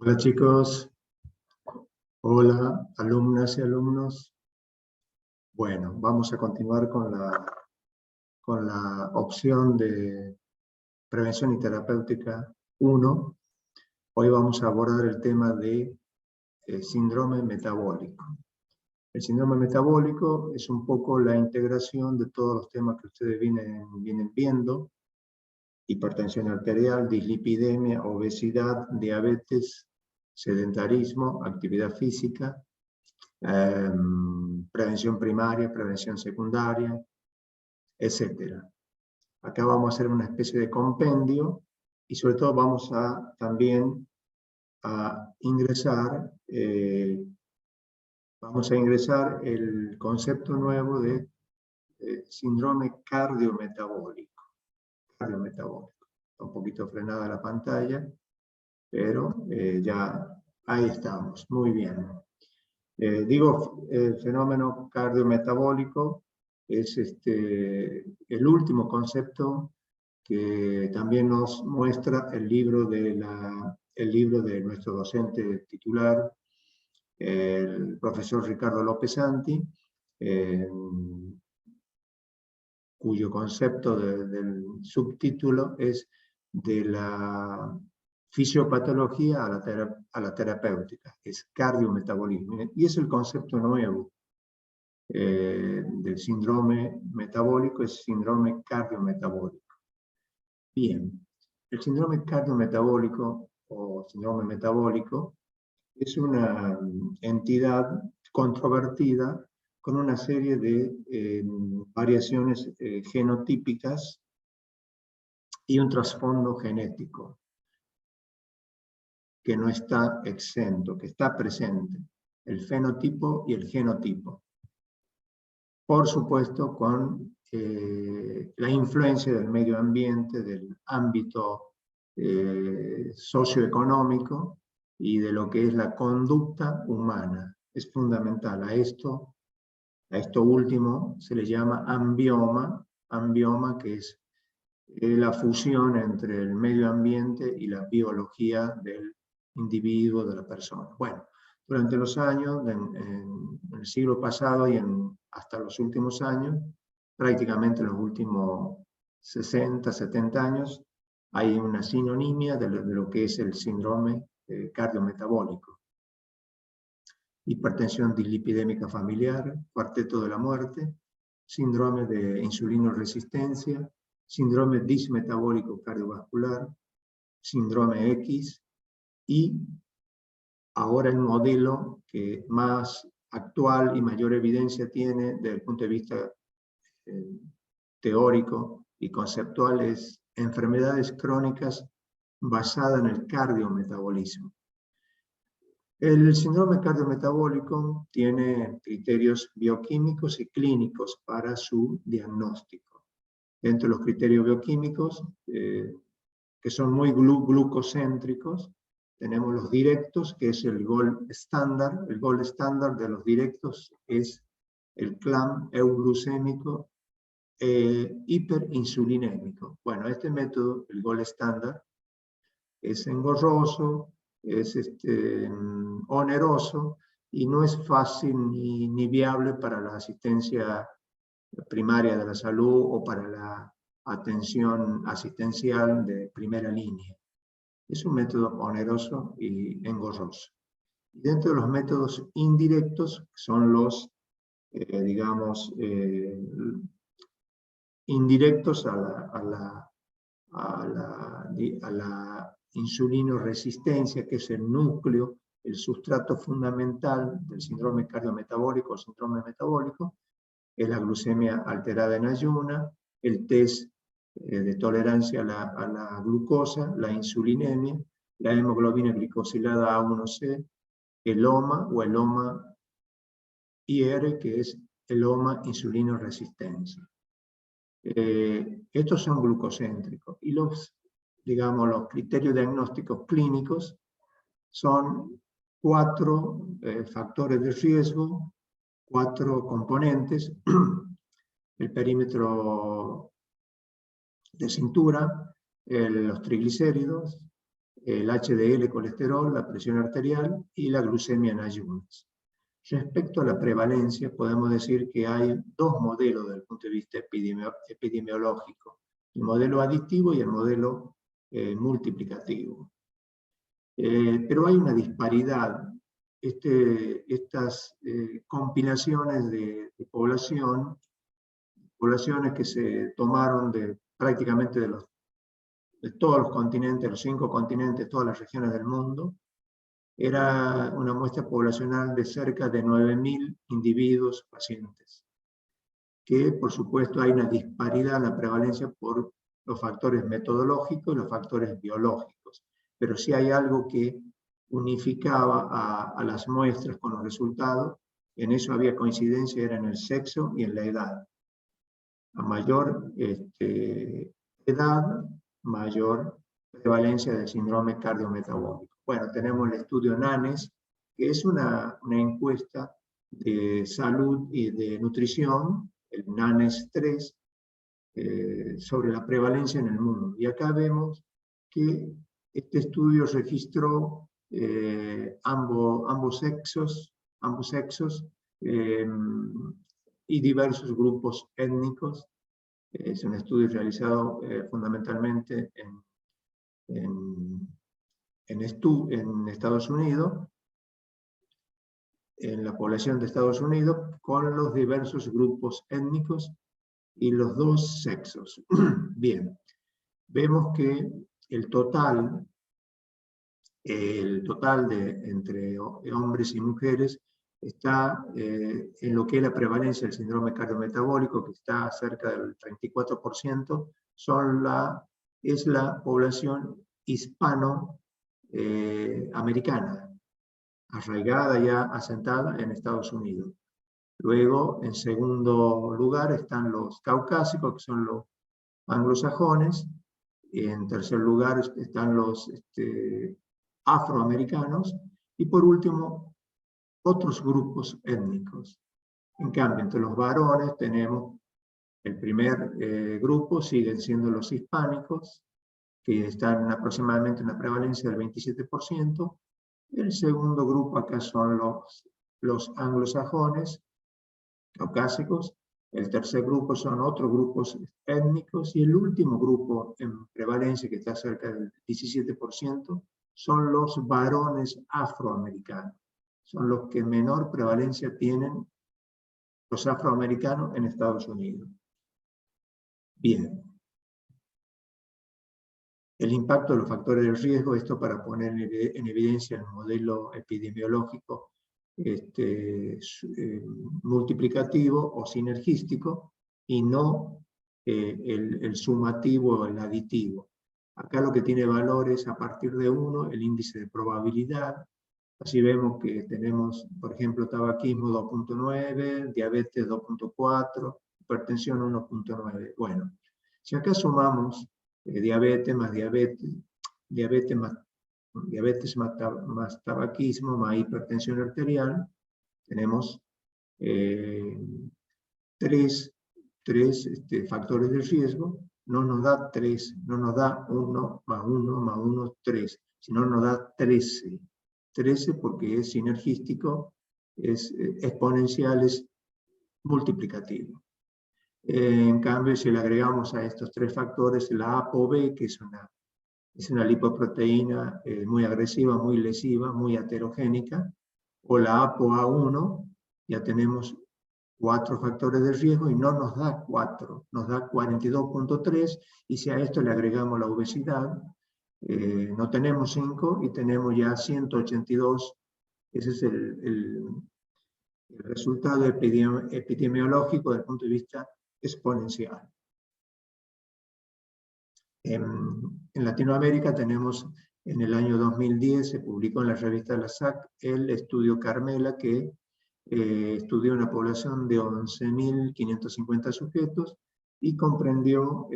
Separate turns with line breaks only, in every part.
Hola chicos, hola alumnas y alumnos. Bueno, vamos a continuar con la opción de prevención y terapéutica 1. Hoy vamos a abordar el tema de síndrome metabólico. El síndrome metabólico es un poco la integración de todos los temas que ustedes vienen viendo: hipertensión arterial, dislipidemia, obesidad, diabetes, sedentarismo, actividad física, prevención primaria, prevención secundaria, etc. Acá vamos a hacer una especie de compendio y sobre todo vamos a también a ingresar, el concepto nuevo de síndrome cardiometabólico. Está un poquito frenada la pantalla, pero ya ahí estamos, muy bien. Digo, el fenómeno cardiometabólico es el último concepto que también nos muestra el libro de nuestro docente titular, el profesor Ricardo López Santi, cuyo concepto del subtítulo es de la fisiopatología a la terapéutica, es cardiometabolismo, y es el concepto nuevo del síndrome metabólico, es síndrome cardiometabólico. Bien, el síndrome cardiometabólico o síndrome metabólico es una entidad controvertida con una serie de variaciones genotípicas y un trasfondo genético que no está exento, que está presente, el fenotipo y el genotipo. Por supuesto, con la influencia del medio ambiente, del ámbito socioeconómico y de lo que es la conducta humana. Es fundamental. A esto último se le llama ambioma, que es la fusión entre el medio ambiente y la biología del individuo, de la persona. Bueno, durante los años, en el siglo pasado y hasta los últimos años, prácticamente los últimos 60, 70 años, hay una sinonimia de lo que es el síndrome cardiometabólico. Hipertensión dislipidémica familiar, cuarteto de la muerte, síndrome de insulinoresistencia, síndrome dismetabólico cardiovascular, síndrome X, y ahora el modelo que más actual y mayor evidencia tiene desde el punto de vista teórico y conceptual es enfermedades crónicas basadas en el cardiometabolismo. El síndrome cardiometabólico tiene criterios bioquímicos y clínicos para su diagnóstico. Dentro de los criterios bioquímicos, que son muy glucocéntricos, tenemos los directos, que es el gold estándar. El gold estándar de los directos es el CLAM euglucémico hiperinsulinémico. Bueno, este método, el gold estándar, es engorroso, es oneroso y no es fácil ni viable para la asistencia primaria de la salud o para la atención asistencial de primera línea. Es un método oneroso y engorroso. Y dentro de los métodos indirectos son los, indirectos a la insulinoresistencia, que es el núcleo, el sustrato fundamental del síndrome cardiometabólico o síndrome metabólico, es la glucemia alterada en ayuna, el test de tolerancia a la glucosa, la insulinemia, la hemoglobina glicosilada A1C, el OMA o el OMA-IR, que es el OMA-insulinoresistencia. Estos son glucocéntricos y los criterios diagnósticos clínicos son 4 factores de riesgo, 4 componentes: el perímetro de cintura, los triglicéridos, el HDL colesterol, la presión arterial y la glucemia en ayunas. Respecto a la prevalencia, podemos decir que hay dos modelos desde el punto de vista epidemiológico, el modelo aditivo y el modelo multiplicativo. Pero hay una disparidad. Estas compilaciones de poblaciones que se tomaron prácticamente de todos los continentes, los 5 continentes, todas las regiones del mundo, era una muestra poblacional de cerca de 9.000 individuos pacientes, que por supuesto hay una disparidad en la prevalencia por los factores metodológicos y los factores biológicos, pero sí hay algo que unificaba a las muestras con los resultados, en eso había coincidencia, era en el sexo y en la edad. A mayor edad, mayor prevalencia del síndrome cardiometabólico. Bueno, tenemos el estudio NANES, que es una encuesta de salud y de nutrición, el NANES 3, sobre la prevalencia en el mundo. Y acá vemos que este estudio registró ambos sexos y diversos grupos étnicos. Es un estudio realizado fundamentalmente en Estados Unidos, en la población de Estados Unidos, con los diversos grupos étnicos y los dos sexos. Bien, vemos que el total entre hombres y mujeres está en lo que es la prevalencia del síndrome cardiometabólico, que está cerca del 34%, es la población hispano-americana, arraigada ya, asentada en Estados Unidos. Luego, en segundo lugar, están los caucásicos, que son los anglosajones. En tercer lugar están los afroamericanos. Y por último, otros grupos étnicos. En cambio, entre los varones tenemos el primer grupo, siguen siendo los hispánicos, que están aproximadamente en una prevalencia del 27%. El segundo grupo acá son los anglosajones, caucásicos. El tercer grupo son otros grupos étnicos. Y el último grupo en prevalencia, que está cerca del 17%, son los varones afroamericanos. Son los que menor prevalencia tienen los afroamericanos en Estados Unidos. Bien. El impacto de los factores de riesgo, esto para poner en evidencia el modelo epidemiológico multiplicativo o sinergístico, y no el sumativo o el aditivo. Acá lo que tiene valor es a partir de 1 el índice de probabilidad. Así vemos que tenemos, por ejemplo, tabaquismo 2.9, diabetes 2.4, hipertensión 1.9. Bueno, si acá sumamos diabetes más tabaquismo más hipertensión arterial, tenemos tres factores de riesgo. No nos da 3, no nos da 1 más 1 más 1, 3, sino nos da 13. 13 porque es sinergístico, es exponencial, es multiplicativo. En cambio, si le agregamos a estos 3 factores la ApoB, que es una lipoproteína muy agresiva, muy lesiva, muy heterogénica, o la ApoA1, ya tenemos 4 factores de riesgo y no nos da 4, nos da 42.3, y si a esto le agregamos la obesidad, no tenemos 5 y tenemos ya 182. Ese es el resultado epidemiológico desde el punto de vista exponencial. En Latinoamérica tenemos, en el año 2010, se publicó en la revista La SAC el estudio Carmela, que estudió una población de 11.550 sujetos y comprendió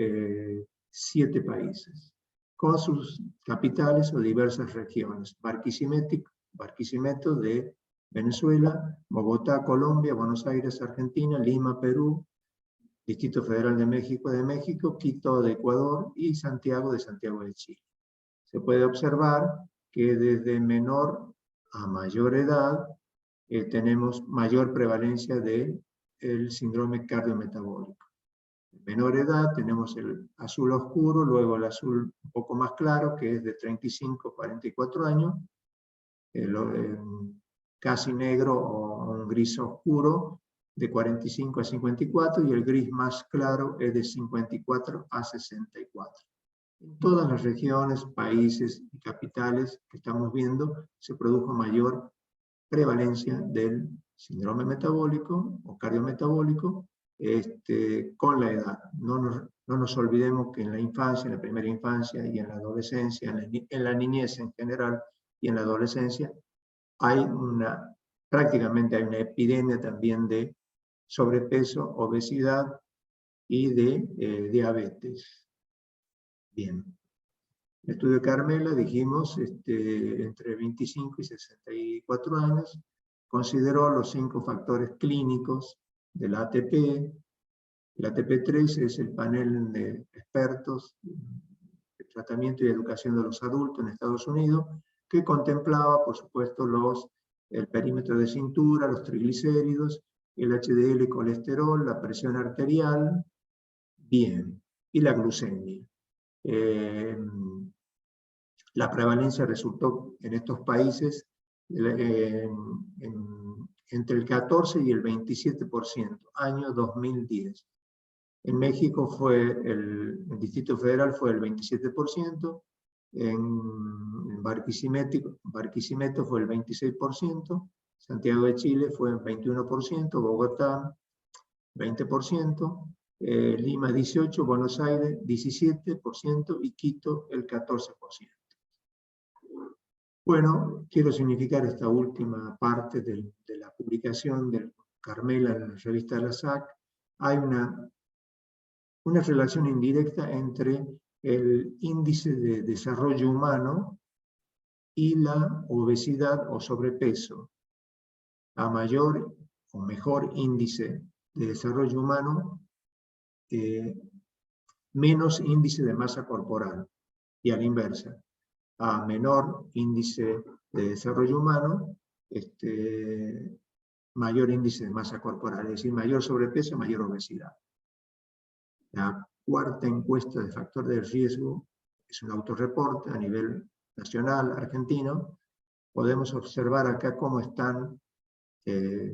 7 países, con sus capitales o diversas regiones. Barquisimeto de Venezuela, Bogotá, Colombia, Buenos Aires, Argentina, Lima, Perú, Distrito Federal de México, Quito de Ecuador y Santiago de Chile. se puede observar que desde menor a mayor edad tenemos mayor prevalencia del síndrome cardiometabólico. En menor edad tenemos el azul oscuro, luego el azul un poco más claro, que es de 35 a 44 años, casi negro o un gris oscuro de 45 a 54, y el gris más claro es de 54 a 64. En todas las regiones, países y capitales que estamos viendo, se produjo mayor prevalencia del síndrome metabólico o cardiometabólico con la edad. No nos olvidemos que en la infancia, en la primera infancia y en la adolescencia, en la niñez en general y en la adolescencia, prácticamente hay una epidemia también de sobrepeso, obesidad y de diabetes. Bien. El estudio de Carmela, dijimos, entre 25 y 64 años, consideró los 5 factores clínicos del ATP. El ATP3 es el panel de expertos de tratamiento y educación de los adultos en Estados Unidos, que contemplaba, por supuesto, el perímetro de cintura, los triglicéridos, el HDL colesterol, la presión arterial, bien, y la glucemia. La prevalencia resultó en estos países entre el 14 y el 27%, año 2010. En México el Distrito Federal fue el 27%, en Barquisimeto fue el 26%, Santiago de Chile fue el 21%, Bogotá 20%, Lima 18%, Buenos Aires 17% y Quito el 14%. Bueno, quiero significar esta última parte de la publicación de Carmela en la revista de la SAC. Hay una relación indirecta entre el índice de desarrollo humano y la obesidad o sobrepeso. A mayor o mejor índice de desarrollo humano, menos índice de masa corporal, y a la inversa. A menor índice de desarrollo humano, mayor índice de masa corporal, es decir, mayor sobrepeso, mayor obesidad. La cuarta encuesta de factor de riesgo es un autorreporte a nivel nacional argentino. Podemos observar acá cómo están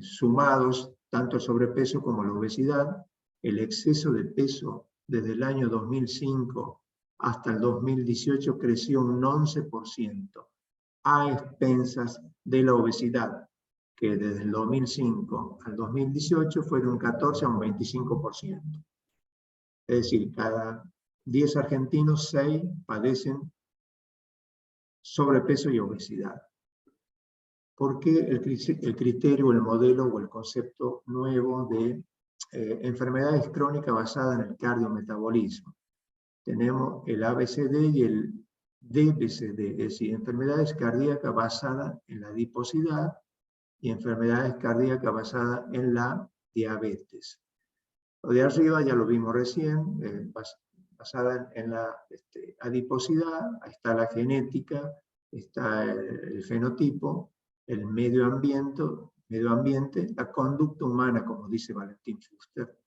sumados tanto el sobrepeso como la obesidad, el exceso de peso desde el año 2005 hasta el 2018 creció un 11%, a expensas de la obesidad, que desde el 2005 al 2018 fue de un 14 a un 25%. Es decir, cada 10 argentinos, 6 padecen sobrepeso y obesidad. ¿Por qué el criterio, el modelo o el concepto nuevo de enfermedades crónicas basadas en el cardiometabolismo? Tenemos el ABCD y el DBCD, es decir, enfermedades cardíacas basadas en la adiposidad y enfermedades cardíacas basadas en la diabetes. Lo de arriba ya lo vimos recién, basada en la adiposidad, ahí está la genética, está el fenotipo, el medio ambiente, la conducta humana, como dice Valentín Fuster,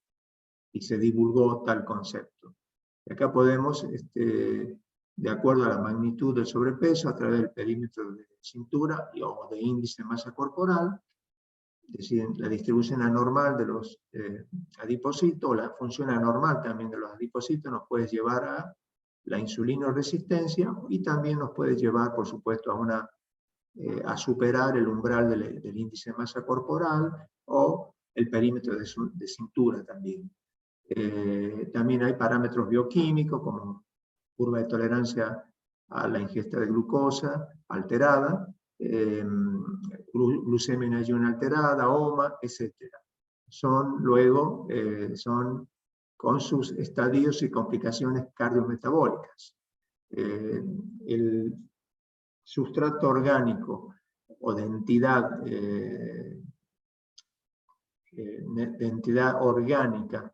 y se divulgó tal concepto. Acá podemos, de acuerdo a la magnitud del sobrepeso, a través del perímetro de cintura o de índice de masa corporal, es decir, la distribución anormal de los adipocitos, la función anormal también de los adipocitos, nos puede llevar a la insulinoresistencia y también nos puede llevar, por supuesto, a superar el umbral del índice de masa corporal o el perímetro de cintura también. También hay parámetros bioquímicos como curva de tolerancia a la ingesta de glucosa alterada, glucemia en ayuno alterada, OMA, etc. Son luego, con sus estadios y complicaciones cardiometabólicas. El sustrato orgánico o de entidad orgánica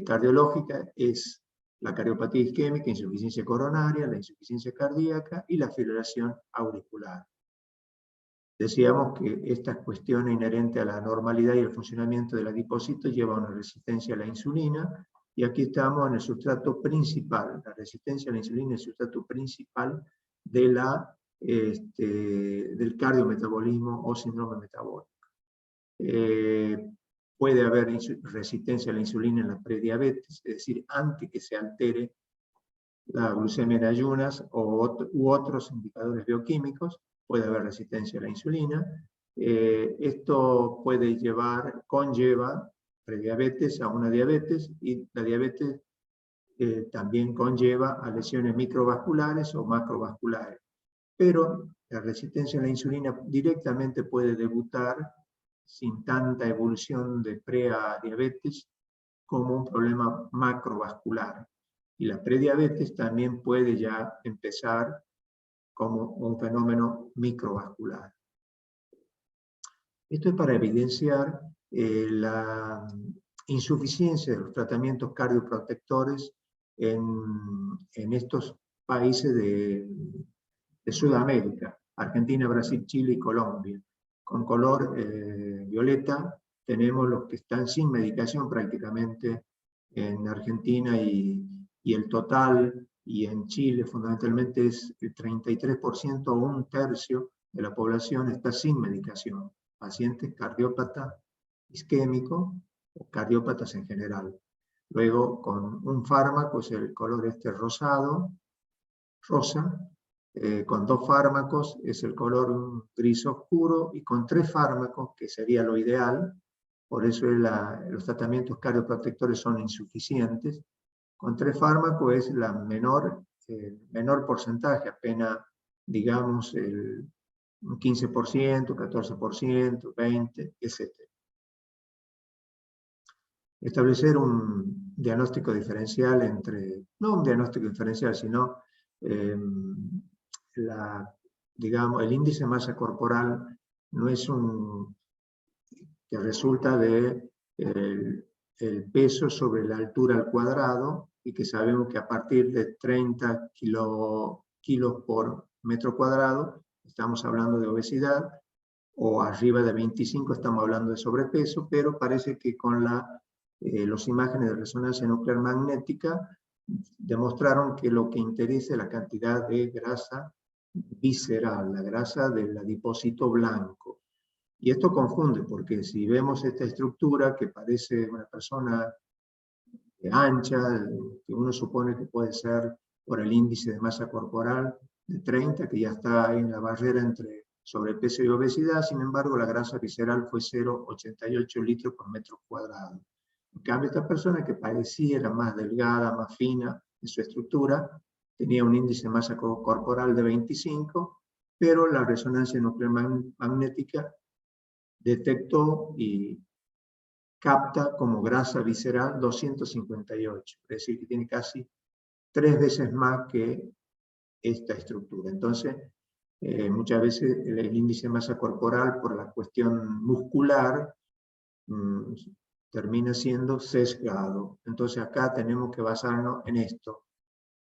cardiológica es la cardiopatía isquémica, insuficiencia coronaria, la insuficiencia cardíaca y la fibrilación auricular. Decíamos que estas cuestiones inherentes a la normalidad y el funcionamiento del adipocito llevan a una resistencia a la insulina, y aquí estamos en el sustrato principal. La resistencia a la insulina es el sustrato principal de del cardiometabolismo o síndrome metabólico. Puede haber resistencia a la insulina en la prediabetes, es decir, antes que se altere la glucemia en ayunas u otros indicadores bioquímicos, puede haber resistencia a la insulina. Esto puede conlleva prediabetes a una diabetes, y la diabetes también conlleva a lesiones microvasculares o macrovasculares. Pero la resistencia a la insulina directamente puede debutar sin tanta evolución de pre a diabetes como un problema macrovascular. Y la prediabetes también puede ya empezar como un fenómeno microvascular. Esto es para evidenciar la insuficiencia de los tratamientos cardioprotectores en estos países de Sudamérica: Argentina, Brasil, Chile y Colombia. Con color violeta tenemos los que están sin medicación prácticamente en Argentina, y el total, y en Chile fundamentalmente es el 33% o un tercio de la población está sin medicación. Pacientes cardiópatas isquémicos o cardiópatas en general. Luego, con un fármaco, es el color rosa, con 2 fármacos es el color gris oscuro, y con 3 fármacos, que sería lo ideal, por eso los tratamientos cardioprotectores son insuficientes. Con 3 fármacos es el menor porcentaje, apenas, digamos, un 15%, 14%, 20%, etc. Establecer un diagnóstico diferencial no un diagnóstico diferencial, sino digamos, el índice de masa corporal no es que resulta de el peso sobre la altura al cuadrado, y que sabemos que a partir de 30 kilos por metro cuadrado estamos hablando de obesidad, o arriba de 25 estamos hablando de sobrepeso, pero parece que con los imágenes de resonancia nuclear magnética demostraron que lo que interesa es la cantidad de grasa visceral, la grasa del adipocito blanco. Y esto confunde, porque si vemos esta estructura que parece una persona ancha, que uno supone que puede ser por el índice de masa corporal de 30, que ya está en la barrera entre sobrepeso y obesidad, sin embargo la grasa visceral fue 0,88 litros por metro cuadrado. En cambio, esta persona, que pareciera más delgada, más fina en su estructura, tenía un índice de masa corporal de 25, pero la resonancia nuclear magnética detectó y capta como grasa visceral 258, es decir, que tiene casi 3 veces más que esta estructura. Entonces, muchas veces el índice de masa corporal, por la cuestión muscular, termina siendo sesgado. Entonces acá tenemos que basarnos en esto,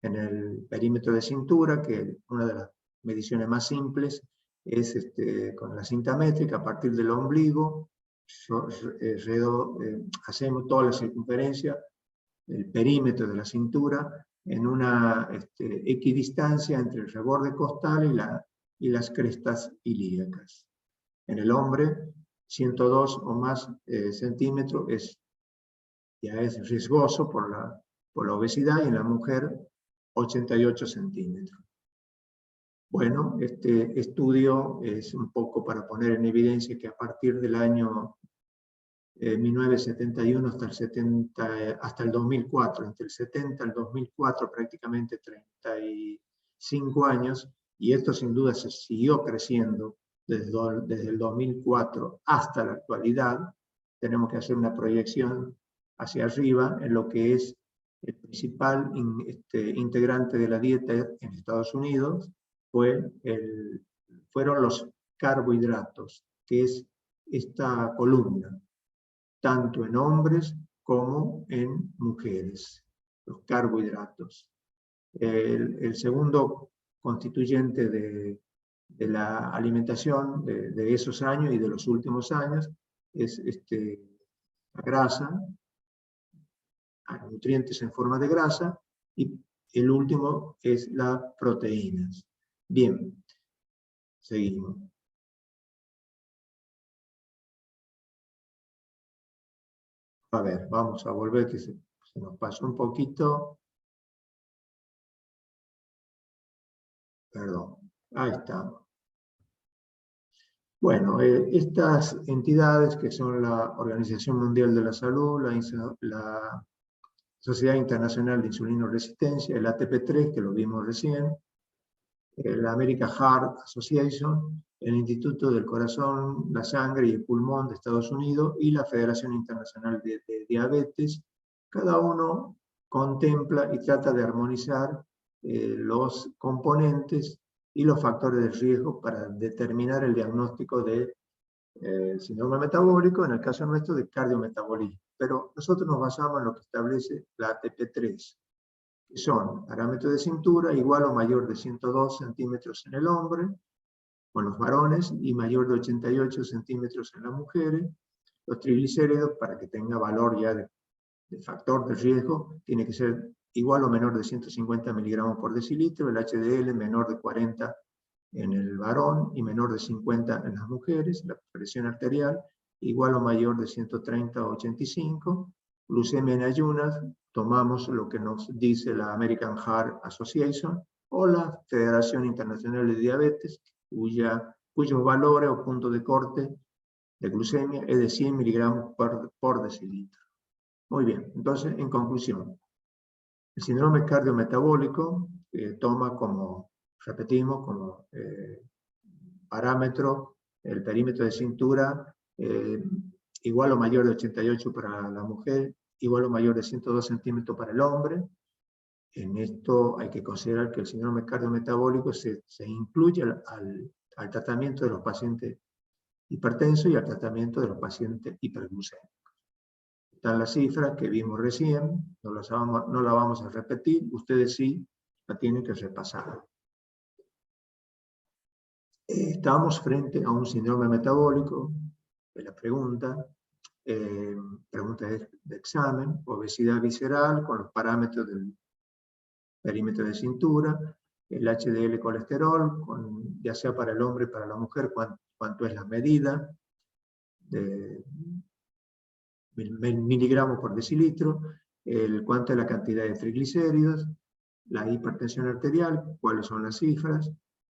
en el perímetro de cintura, que una de las mediciones más simples es con la cinta métrica. A partir del ombligo hacemos toda la circunferencia, el perímetro de la cintura, en una equidistancia entre el reborde costal y las crestas ilíacas. En el hombre, 102 o más centímetros ya es riesgoso por la obesidad, y en la mujer 88 centímetros. Bueno, este estudio es un poco para poner en evidencia que a partir del año 1971 hasta el 2004, entre el 70 y el 2004, prácticamente 35 años, y esto sin duda se siguió creciendo desde el 2004 hasta la actualidad. Tenemos que hacer una proyección hacia arriba en lo que es el principal integrante de la dieta en Estados Unidos, fueron los carbohidratos, que es esta columna, tanto en hombres como en mujeres. los carbohidratos. El segundo constituyente de la alimentación de esos años y de los últimos años es la grasa, nutrientes en forma de grasa, y el último es las proteínas. Bien, seguimos. A ver, vamos a volver, que se nos pasó un poquito. Perdón, ahí está. Bueno, estas entidades que son la Organización Mundial de la Salud, la Sociedad Internacional de Insulinoresistencia, el ATP3, que lo vimos recién, la American Heart Association, el Instituto del Corazón, la Sangre y el Pulmón de Estados Unidos y la Federación Internacional de Diabetes, cada uno contempla y trata de armonizar los componentes y los factores de riesgo para determinar el diagnóstico de síndrome metabólico, en el caso nuestro de cardiometabolismo. Pero nosotros nos basamos en lo que establece la ATP3, que son parámetros de cintura igual o mayor de 102 centímetros en el hombre, con los varones, y mayor de 88 centímetros en las mujeres. Los triglicéridos, para que tenga valor ya de factor de riesgo, tiene que ser igual o menor de 150 miligramos por decilitro, el HDL menor de 40 en el varón y menor de 50 en las mujeres, la presión arterial igual o mayor de 130 a 85, glucemia en ayunas, tomamos lo que nos dice la American Heart Association o la Federación Internacional de Diabetes, cuyos valores o punto de corte de glucemia es de 100 miligramos por decilitro. Muy bien, entonces, en conclusión, el síndrome cardiometabólico toma como, repetimos, como parámetro el perímetro de cintura igual o mayor de 88 para la mujer, igual o mayor de 102 centímetros para el hombre. En esto hay que considerar que el síndrome cardiometabólico se incluye al tratamiento de los pacientes hipertensos y al tratamiento de los pacientes hiperglucémicos. Están las cifras que vimos recién, no la vamos a repetir, ustedes sí la tienen que repasar. Estamos frente a un síndrome metabólico, es la pregunta de examen, obesidad visceral con los parámetros del perímetro de cintura, el HDL colesterol, ya sea para el hombre o para la mujer, cuánto es la medida de miligramos por decilitro, cuánto es la cantidad de triglicéridos, la hipertensión arterial, cuáles son las cifras,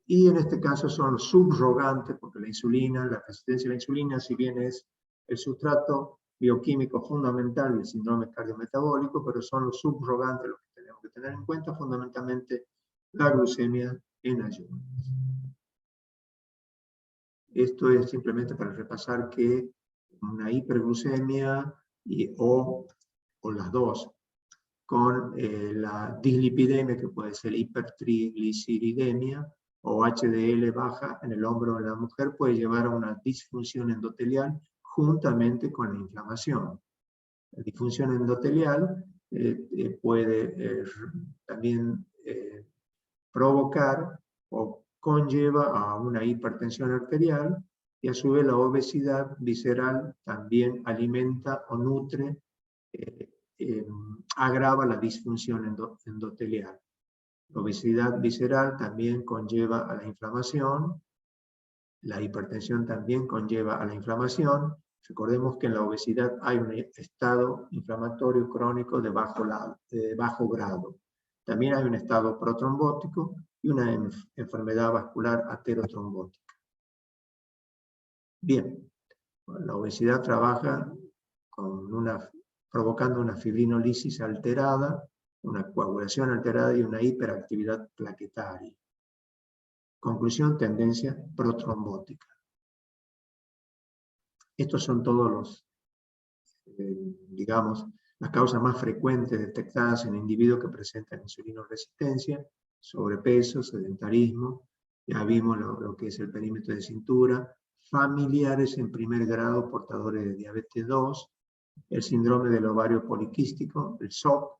y en este caso son subrogantes, porque la insulina, la resistencia a la insulina, si bien es el sustrato bioquímico fundamental del síndrome cardiometabólico, pero son los subrogantes los que tenemos que tener en cuenta, fundamentalmente la glucemia en ayunas. Esto es simplemente para repasar que una hiperglucemia o las dos, con la dislipidemia, que puede ser hipertrigliceridemia, o HDL baja en el hombre o en la mujer, puede llevar a una disfunción endotelial juntamente con la inflamación. La disfunción endotelial puede también provocar o conlleva a una hipertensión arterial, y a su vez la obesidad visceral también alimenta o nutre, agrava la disfunción endotelial. La obesidad visceral también conlleva a la inflamación, la hipertensión también conlleva a la inflamación. Recordemos que en la obesidad hay un estado inflamatorio crónico de bajo grado. También hay un estado protrombótico y una enfermedad vascular aterotrombótica. Bien, la obesidad trabaja provocando una fibrinolisis alterada, una coagulación alterada y una hiperactividad plaquetaria. Conclusión, tendencia protrombótica. Estos son todos los, digamos, las causas más frecuentes detectadas en individuos que presentan insulinoresistencia, sobrepeso, sedentarismo, ya vimos lo que es el perímetro de cintura, familiares en primer grado portadores de diabetes 2, el síndrome del ovario poliquístico, el SOP,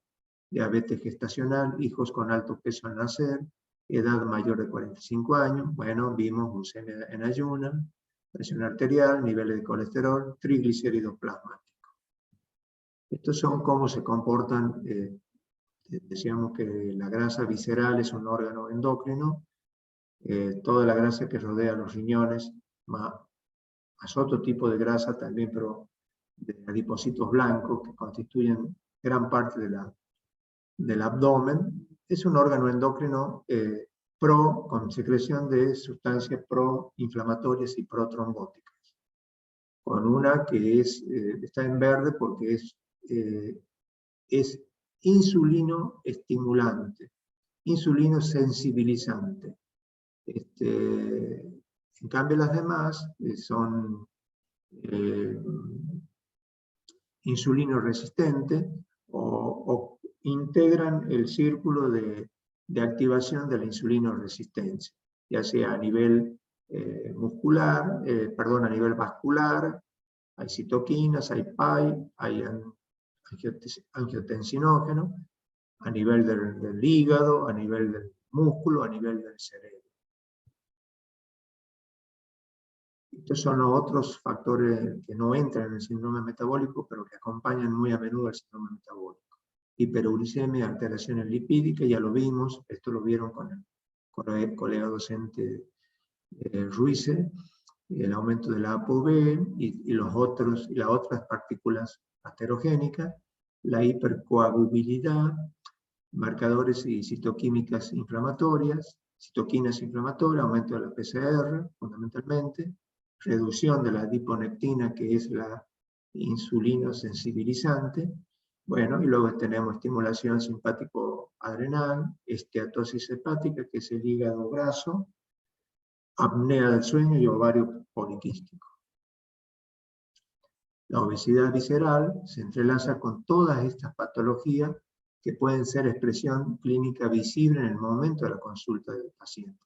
diabetes gestacional, hijos con alto peso al nacer, edad mayor de 45 años, bueno, vimos glucemia en ayunas, presión arterial, niveles de colesterol, triglicéridos plasmáticos. Estos son cómo se comportan, decíamos que la grasa visceral es un órgano endocrino, toda la grasa que rodea los riñones, más otro tipo de grasa también, pero de adipocitos blancos que constituyen gran parte del abdomen, es un órgano endocrino con secreción de sustancias proinflamatorias y protrombóticas. Con una que está en verde porque es insulino estimulante, insulino sensibilizante. En cambio las demás son insulino resistente o integran el círculo de activación de la insulino resistencia, ya sea a nivel a nivel vascular, hay citoquinas, hay PAI, hay angiotensinógeno, a nivel del hígado, a nivel del músculo, a nivel del cerebro. Estos son los otros factores que no entran en el síndrome metabólico, pero que acompañan muy a menudo el síndrome metabólico. Hiperuricemia, alteraciones lipídicas, ya lo vimos, esto lo vieron con el colega docente Ruize, el aumento de la ApoB y las otras partículas aterogénicas, la hipercoagulabilidad, marcadores y citoquímicas inflamatorias, citoquinas inflamatorias, aumento de la PCR, fundamentalmente, reducción de la adiponectina, que es la insulino sensibilizante. Bueno, y luego tenemos estimulación simpático-adrenal, esteatosis hepática, que es el hígado graso, apnea del sueño y ovario poliquístico. La obesidad visceral se entrelaza con todas estas patologías que pueden ser expresión clínica visible en el momento de la consulta del paciente.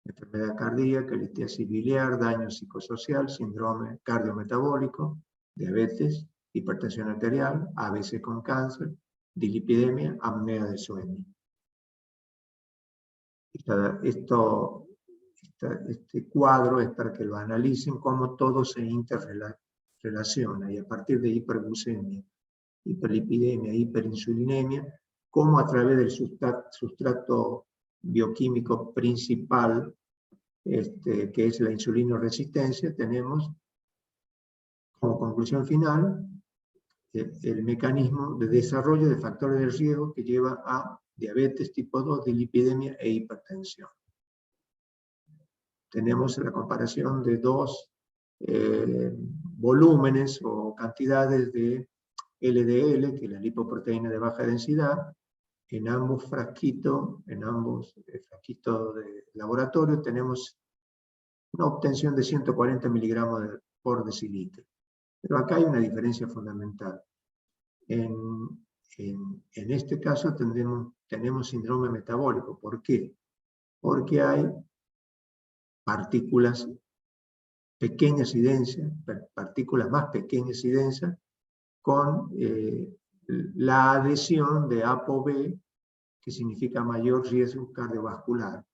Enfermedad cardíaca, litiasis biliar, daño psicosocial, síndrome cardiometabólico, diabetes, hipertensión arterial, ABC con cáncer, dislipidemia, apnea del sueño. Este cuadro es para que lo analicen cómo todo se interrelaciona y a partir de hiperglucemia, hiperlipidemia, hiperinsulinemia, cómo a través del sustrato bioquímico principal, que es la insulinoresistencia, tenemos como conclusión final el mecanismo de desarrollo de factores de riesgo que lleva a diabetes tipo 2, dislipidemia e hipertensión. Tenemos la comparación de dos volúmenes o cantidades de LDL, que es la lipoproteína de baja densidad. En ambos frasquitos de laboratorio tenemos una obtención de 140 miligramos por decilitro. Pero acá hay una diferencia fundamental. En este caso tenemos síndrome metabólico. ¿Por qué? Porque hay partículas pequeñas y densas, partículas más pequeñas y densas, con la adhesión de ApoB, que significa mayor riesgo cardiovascular.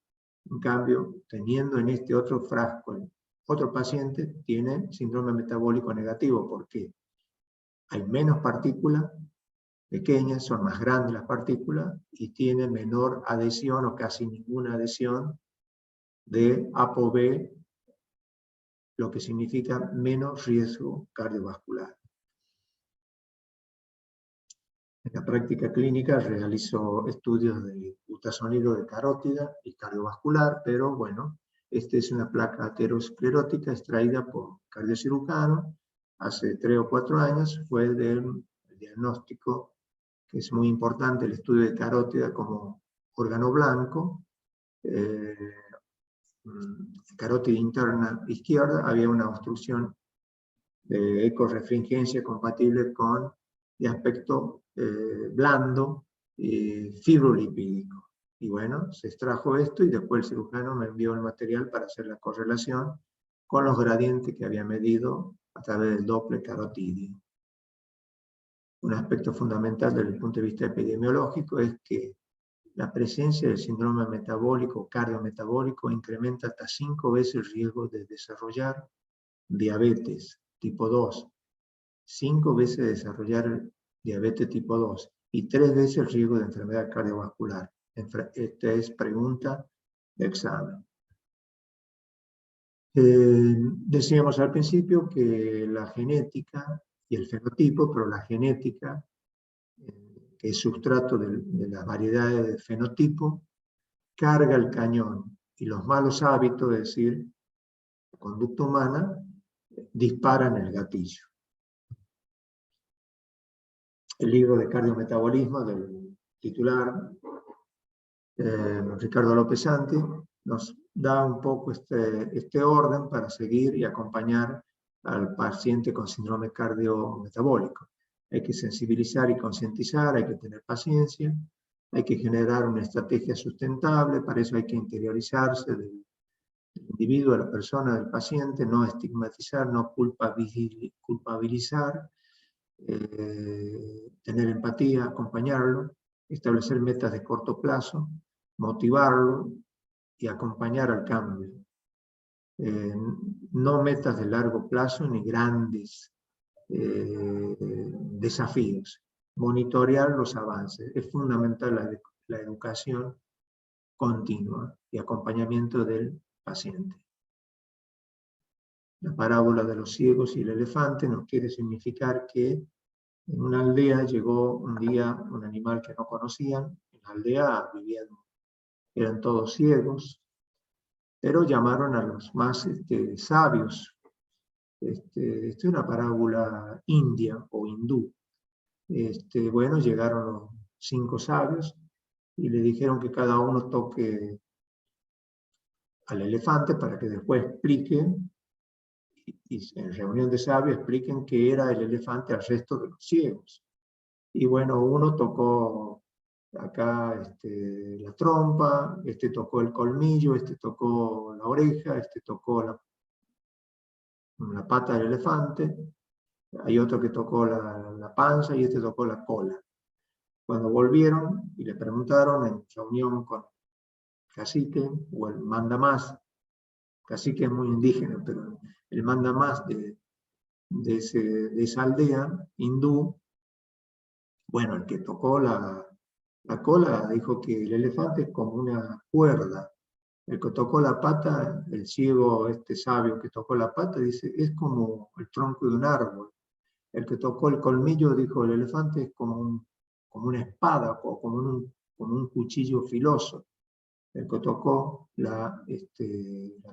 En cambio, teniendo en este otro frasco, otro paciente tiene síndrome metabólico negativo. ¿Por qué? Hay menos partículas pequeñas, son más grandes las partículas, y tiene menor adhesión o casi ninguna adhesión de ApoB, lo que significa menos riesgo cardiovascular. En la práctica clínica realizó estudios de ultrasonido de carótida y cardiovascular, pero bueno, esta es una placa aterosclerótica extraída por cardiocirujano hace 3 o 4 años. Fue del diagnóstico, que es muy importante, el estudio de carótida como órgano blanco. Carótida interna izquierda, había una obstrucción de ecorefringencia compatible con de aspecto blando y fibrolipídico. Y bueno, se extrajo esto y después el cirujano me envió el material para hacer la correlación con los gradientes que había medido a través del Doppler carotídeo. un aspecto fundamental desde el punto de vista epidemiológico es que la presencia del síndrome metabólico, cardiometabólico, incrementa hasta 5 veces el riesgo de desarrollar diabetes tipo 2, 5 veces de desarrollar diabetes tipo 2 y 3 veces el riesgo de enfermedad cardiovascular. Esta es pregunta de examen. Decíamos al principio que la genética y el fenotipo, pero la genética, que es sustrato de las variedades de fenotipo, carga el cañón y los malos hábitos, es decir, la conducta humana, disparan el gatillo. El libro de Cardiometabolismo del titular Ricardo López Santi nos da un poco este orden para seguir y acompañar al paciente con síndrome cardiometabólico. Hay que sensibilizar y concientizar, hay que tener paciencia, hay que generar una estrategia sustentable, para eso hay que interiorizarse del individuo, de la persona, del paciente, no estigmatizar, no culpabilizar, tener empatía, acompañarlo, establecer metas de corto plazo, motivarlo y acompañar al cambio. No metas de largo plazo ni grandes desafíos. Monitorear los avances. Es fundamental la educación continua y acompañamiento del paciente. La parábola de los ciegos y el elefante nos quiere significar que en una aldea llegó un día un animal que no conocían. En la aldea eran todos ciegos, pero llamaron a los más sabios. Esta es una parábola india o hindú. Bueno, llegaron los 5 sabios y le dijeron que cada uno toque al elefante para que después expliquen, y en reunión de sabios expliquen qué era el elefante al resto de los ciegos. Y bueno, uno tocó acá la trompa, tocó el colmillo, tocó la oreja, tocó la pata del elefante, hay otro que tocó la panza y tocó la cola. Cuando volvieron y le preguntaron en reunión con cacique o el mandamás, cacique es muy indígena, pero el mandamás de esa aldea hindú, bueno, el que tocó la cola dijo que el elefante es como una cuerda. El que tocó la pata, el ciego sabio que tocó la pata, dice, es como el tronco de un árbol. El que tocó el colmillo dijo, el elefante es como una espada o como un cuchillo filoso. El que tocó la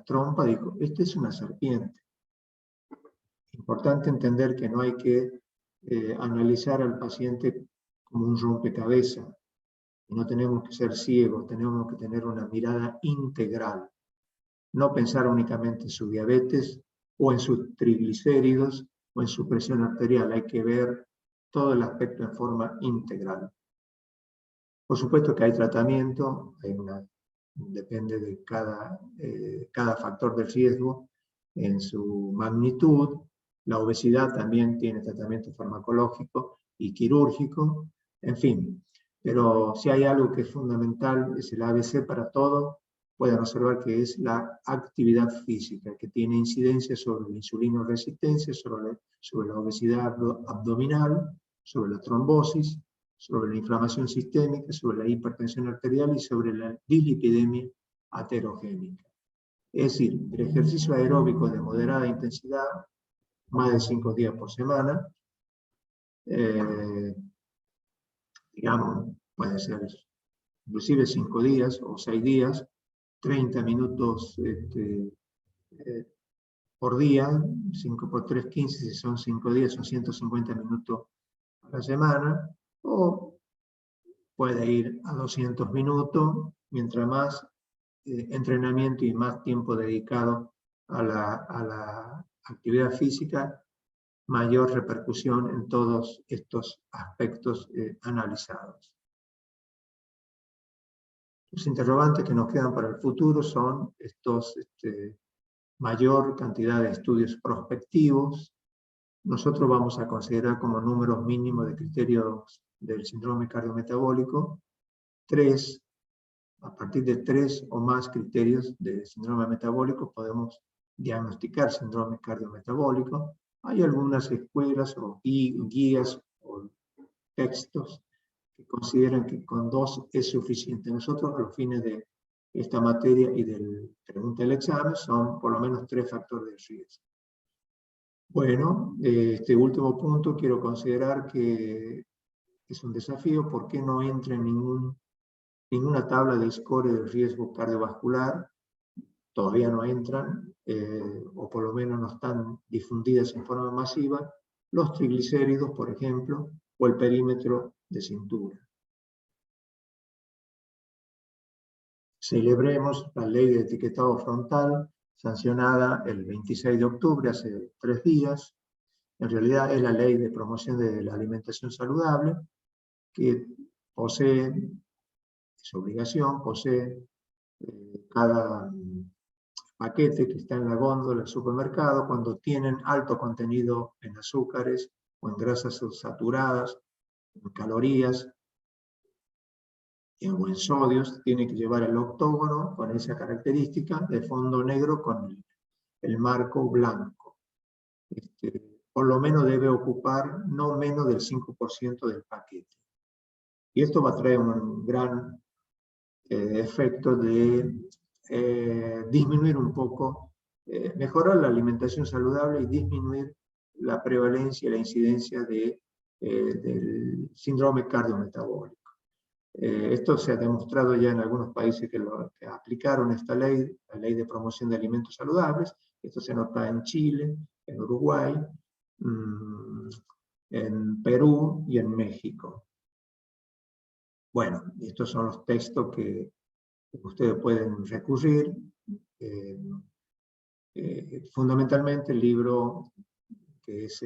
trompa dijo, es una serpiente. Importante entender que no hay que analizar al paciente como un rompecabezas. No tenemos que ser ciegos, tenemos que tener una mirada integral. No pensar únicamente en su diabetes o en sus triglicéridos o en su presión arterial. Hay que ver todo el aspecto en forma integral. Por supuesto que hay tratamiento, depende de cada factor de riesgo en su magnitud. La obesidad también tiene tratamiento farmacológico y quirúrgico, en fin. Pero si hay algo que es fundamental, es el ABC para todo, pueden observar que es la actividad física, que tiene incidencia sobre la insulinoresistencia, sobre la obesidad abdominal, sobre la trombosis, sobre la inflamación sistémica, sobre la hipertensión arterial y sobre la dislipidemia aterogénica. Es decir, el ejercicio aeróbico de moderada intensidad, más de 5 días por semana, digamos, puede ser inclusive 5 días o 6 días, 30 minutos por día, 5 por 3, 15, si son 5 días son 150 minutos a la semana, o puede ir a 200 minutos, mientras más entrenamiento y más tiempo dedicado a la actividad física, mayor repercusión en todos estos aspectos analizados. Los interrogantes que nos quedan para el futuro son mayor cantidad de estudios prospectivos, nosotros vamos a considerar como números mínimos de criterios del síndrome cardiometabólico 3. A partir de 3 o más criterios de síndrome metabólico podemos diagnosticar síndrome cardiometabólico. Hay algunas escuelas o guías o textos que consideran que con 2 es suficiente. Nosotros, a los fines de esta materia y del pregunta del examen, son por lo menos 3 factores de riesgo. Bueno, este último punto quiero considerar que es un desafío. ¿Por qué no entra en ninguna tabla de score de riesgo cardiovascular? Todavía no entran, o por lo menos no están difundidas en forma masiva, los triglicéridos, por ejemplo, o el perímetro de cintura. Celebremos la ley de etiquetado frontal, sancionada el 26 de octubre, hace 3 días. En realidad es la ley de promoción de la alimentación saludable, que posee, es obligación, posee cada paquete que está en la góndola del supermercado, cuando tienen alto contenido en azúcares o en grasas saturadas, en calorías o en sodios, tiene que llevar el octógono con esa característica de fondo negro con el marco blanco. Por lo menos debe ocupar no menos del 5% del paquete. Y esto va a traer un gran efecto de disminuir un poco, mejorar la alimentación saludable y disminuir la prevalencia y la incidencia del síndrome cardiometabólico. Esto se ha demostrado ya en algunos países que aplicaron esta ley, la ley de promoción de alimentos saludables. Esto se nota en Chile, en Uruguay, en Perú y en México. Bueno, estos son los textos que ustedes pueden recurrir. Fundamentalmente el libro que es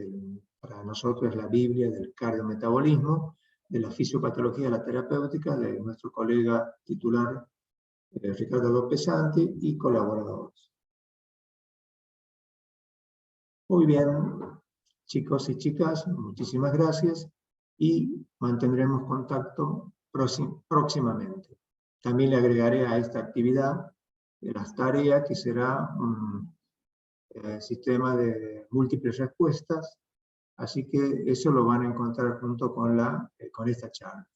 para nosotros es la Biblia del cardiometabolismo, de la fisiopatología de la terapéutica, de nuestro colega titular Ricardo López Santi y colaboradores. Muy bien, chicos y chicas, muchísimas gracias y mantendremos contacto próximamente. También le agregaré a esta actividad las tareas, que será un sistema de múltiples respuestas, así que eso lo van a encontrar junto con esta charla.